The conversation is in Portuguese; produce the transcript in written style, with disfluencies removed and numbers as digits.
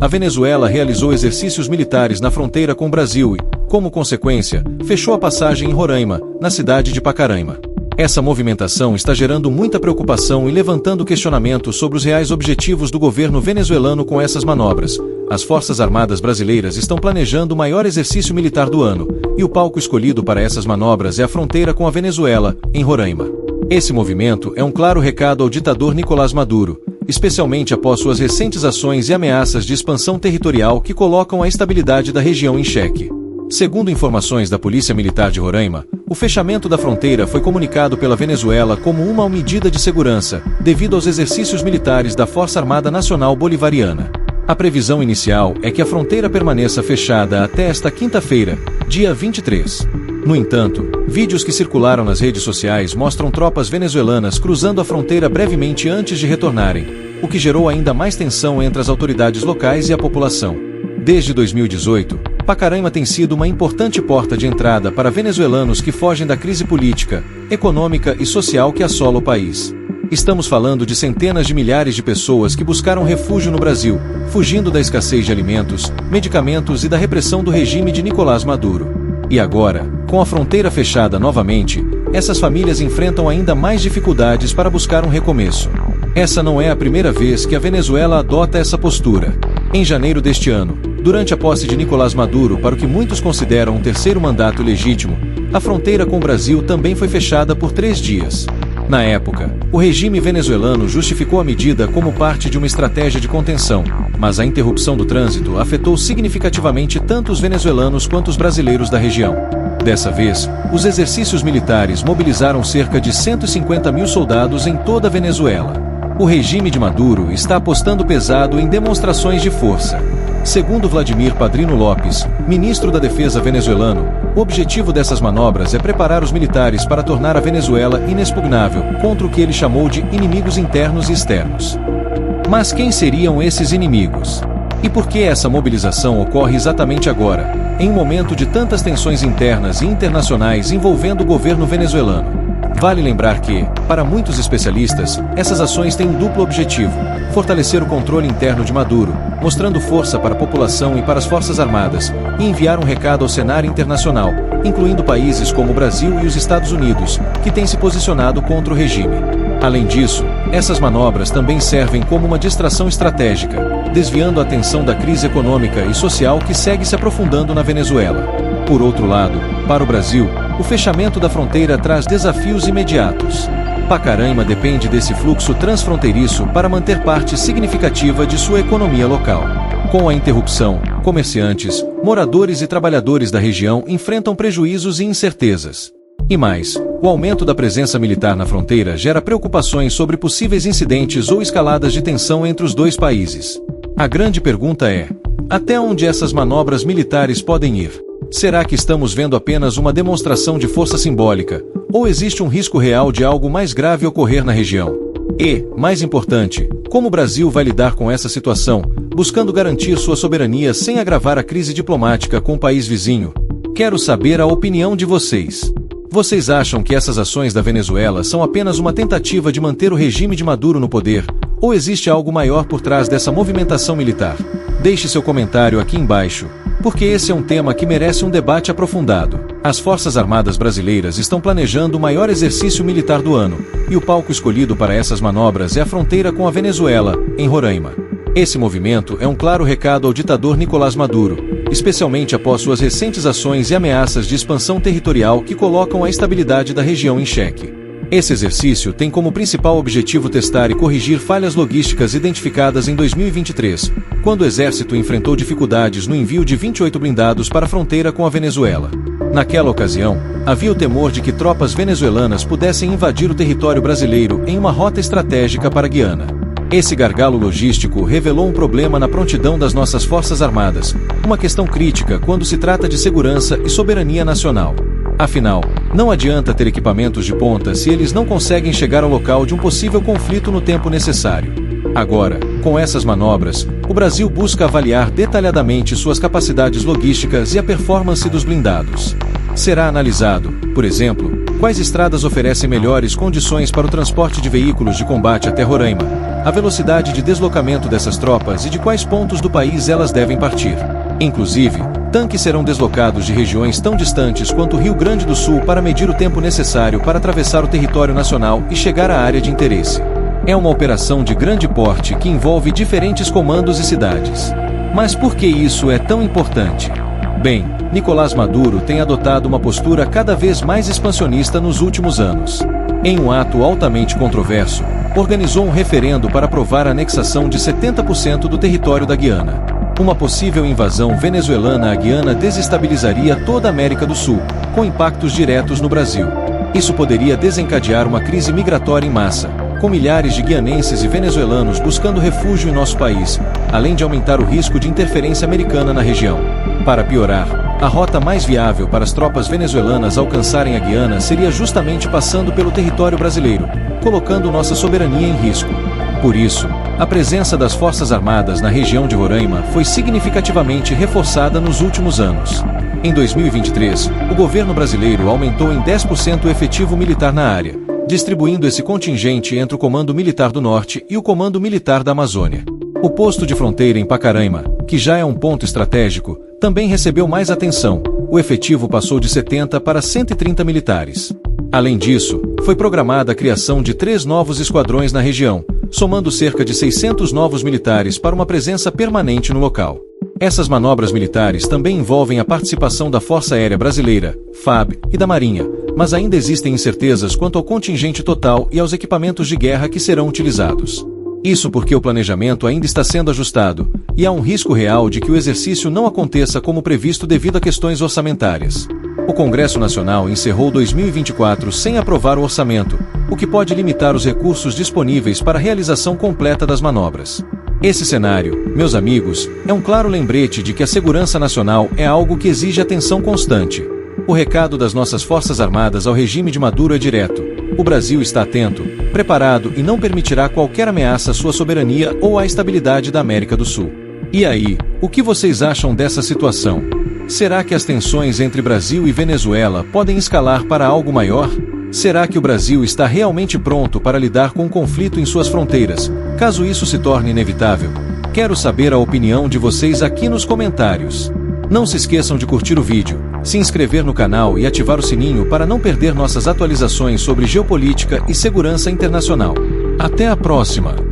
A Venezuela realizou exercícios militares na fronteira com o Brasil e, como consequência, fechou a passagem em Roraima, na cidade de Pacaraima. Essa movimentação está gerando muita preocupação e levantando questionamentos sobre os reais objetivos do governo venezuelano com essas manobras. As Forças Armadas brasileiras estão planejando o maior exercício militar do ano, e o palco escolhido para essas manobras é a fronteira com a Venezuela, em Roraima. Esse movimento é um claro recado ao ditador Nicolás Maduro, especialmente após suas recentes ações e ameaças de expansão territorial que colocam a estabilidade da região em xeque. Segundo informações da Polícia Militar de Roraima, o fechamento da fronteira foi comunicado pela Venezuela como uma medida de segurança, devido aos exercícios militares da Força Armada Nacional Bolivariana. A previsão inicial é que a fronteira permaneça fechada até esta quinta-feira, dia 23. No entanto, vídeos que circularam nas redes sociais mostram tropas venezuelanas cruzando a fronteira brevemente antes de retornarem, o que gerou ainda mais tensão entre as autoridades locais e a população. Desde 2018, Pacaraima tem sido uma importante porta de entrada para venezuelanos que fogem da crise política, econômica e social que assola o país. Estamos falando de centenas de milhares de pessoas que buscaram refúgio no Brasil, fugindo da escassez de alimentos, medicamentos e da repressão do regime de Nicolás Maduro. E agora, com a fronteira fechada novamente, essas famílias enfrentam ainda mais dificuldades para buscar um recomeço. Essa não é a primeira vez que a Venezuela adota essa postura. Em janeiro deste ano, durante a posse de Nicolás Maduro para o que muitos consideram um terceiro mandato legítimo, a fronteira com o Brasil também foi fechada por 3 dias. Na época, o regime venezuelano justificou a medida como parte de uma estratégia de contenção, mas a interrupção do trânsito afetou significativamente tanto os venezuelanos quanto os brasileiros da região. Dessa vez, os exercícios militares mobilizaram cerca de 150 mil soldados em toda a Venezuela. O regime de Maduro está apostando pesado em demonstrações de força. Segundo Vladimir Padrino Lopes, ministro da Defesa venezuelano, o objetivo dessas manobras é preparar os militares para tornar a Venezuela inexpugnável contra o que ele chamou de inimigos internos e externos. Mas quem seriam esses inimigos? E por que essa mobilização ocorre exatamente agora, em um momento de tantas tensões internas e internacionais envolvendo o governo venezuelano? Vale lembrar que, para muitos especialistas, essas ações têm um duplo objetivo: fortalecer o controle interno de Maduro, mostrando força para a população e para as Forças Armadas, e enviar um recado ao cenário internacional, incluindo países como o Brasil e os Estados Unidos, que têm se posicionado contra o regime. Além disso, essas manobras também servem como uma distração estratégica, desviando a atenção da crise econômica e social que segue se aprofundando na Venezuela. Por outro lado, para o Brasil, o fechamento da fronteira traz desafios imediatos. Pacaraima depende desse fluxo transfronteiriço para manter parte significativa de sua economia local. Com a interrupção, comerciantes, moradores e trabalhadores da região enfrentam prejuízos e incertezas. E mais, o aumento da presença militar na fronteira gera preocupações sobre possíveis incidentes ou escaladas de tensão entre os dois países. A grande pergunta é: até onde essas manobras militares podem ir? Será que estamos vendo apenas uma demonstração de força simbólica, ou existe um risco real de algo mais grave ocorrer na região? E, mais importante, como o Brasil vai lidar com essa situação, buscando garantir sua soberania sem agravar a crise diplomática com o país vizinho? Quero saber a opinião de vocês. Vocês acham que essas ações da Venezuela são apenas uma tentativa de manter o regime de Maduro no poder, ou existe algo maior por trás dessa movimentação militar? Deixe seu comentário aqui embaixo, porque esse é um tema que merece um debate aprofundado. As Forças Armadas brasileiras estão planejando o maior exercício militar do ano, e o palco escolhido para essas manobras é a fronteira com a Venezuela, em Roraima. Esse movimento é um claro recado ao ditador Nicolás Maduro, especialmente após suas recentes ações e ameaças de expansão territorial que colocam a estabilidade da região em xeque. Esse exercício tem como principal objetivo testar e corrigir falhas logísticas identificadas em 2023, quando o exército enfrentou dificuldades no envio de 28 blindados para a fronteira com a Venezuela. Naquela ocasião, havia o temor de que tropas venezuelanas pudessem invadir o território brasileiro em uma rota estratégica para a Guiana. Esse gargalo logístico revelou um problema na prontidão das nossas Forças Armadas, uma questão crítica quando se trata de segurança e soberania nacional. Afinal, não adianta ter equipamentos de ponta se eles não conseguem chegar ao local de um possível conflito no tempo necessário. Agora, com essas manobras, o Brasil busca avaliar detalhadamente suas capacidades logísticas e a performance dos blindados. Será analisado, por exemplo, quais estradas oferecem melhores condições para o transporte de veículos de combate até Roraima, a velocidade de deslocamento dessas tropas e de quais pontos do país elas devem partir. Inclusive, tanques serão deslocados de regiões tão distantes quanto o Rio Grande do Sul para medir o tempo necessário para atravessar o território nacional e chegar à área de interesse. É uma operação de grande porte que envolve diferentes comandos e cidades. Mas por que isso é tão importante? Bem, Nicolás Maduro tem adotado uma postura cada vez mais expansionista nos últimos anos. Em um ato altamente controverso, organizou um referendo para aprovar a anexação de 70% do território da Guiana. Uma possível invasão venezuelana à Guiana desestabilizaria toda a América do Sul, com impactos diretos no Brasil. Isso poderia desencadear uma crise migratória em massa, com milhares de guianenses e venezuelanos buscando refúgio em nosso país, além de aumentar o risco de interferência americana na região. Para piorar, a rota mais viável para as tropas venezuelanas alcançarem a Guiana seria justamente passando pelo território brasileiro, colocando nossa soberania em risco. Por isso, a presença das Forças Armadas na região de Roraima foi significativamente reforçada nos últimos anos. Em 2023, o governo brasileiro aumentou em 10% o efetivo militar na área, distribuindo esse contingente entre o Comando Militar do Norte e o Comando Militar da Amazônia. O posto de fronteira em Pacaraima, que já é um ponto estratégico, também recebeu mais atenção. O efetivo passou de 70 para 130 militares. Além disso, foi programada a criação de 3 novos esquadrões na região, somando cerca de 600 novos militares para uma presença permanente no local. Essas manobras militares também envolvem a participação da Força Aérea Brasileira, FAB, e da Marinha, mas ainda existem incertezas quanto ao contingente total e aos equipamentos de guerra que serão utilizados. Isso porque o planejamento ainda está sendo ajustado, e há um risco real de que o exercício não aconteça como previsto devido a questões orçamentárias. O Congresso Nacional encerrou 2024 sem aprovar o orçamento, o que pode limitar os recursos disponíveis para a realização completa das manobras. Esse cenário, meus amigos, é um claro lembrete de que a segurança nacional é algo que exige atenção constante. O recado das nossas Forças Armadas ao regime de Maduro é direto. O Brasil está atento, preparado e não permitirá qualquer ameaça à sua soberania ou à estabilidade da América do Sul. E aí, o que vocês acham dessa situação? Será que as tensões entre Brasil e Venezuela podem escalar para algo maior? Será que o Brasil está realmente pronto para lidar com o conflito em suas fronteiras, caso isso se torne inevitável? Quero saber a opinião de vocês aqui nos comentários. Não se esqueçam de curtir o vídeo, se inscrever no canal e ativar o sininho para não perder nossas atualizações sobre geopolítica e segurança internacional. Até a próxima!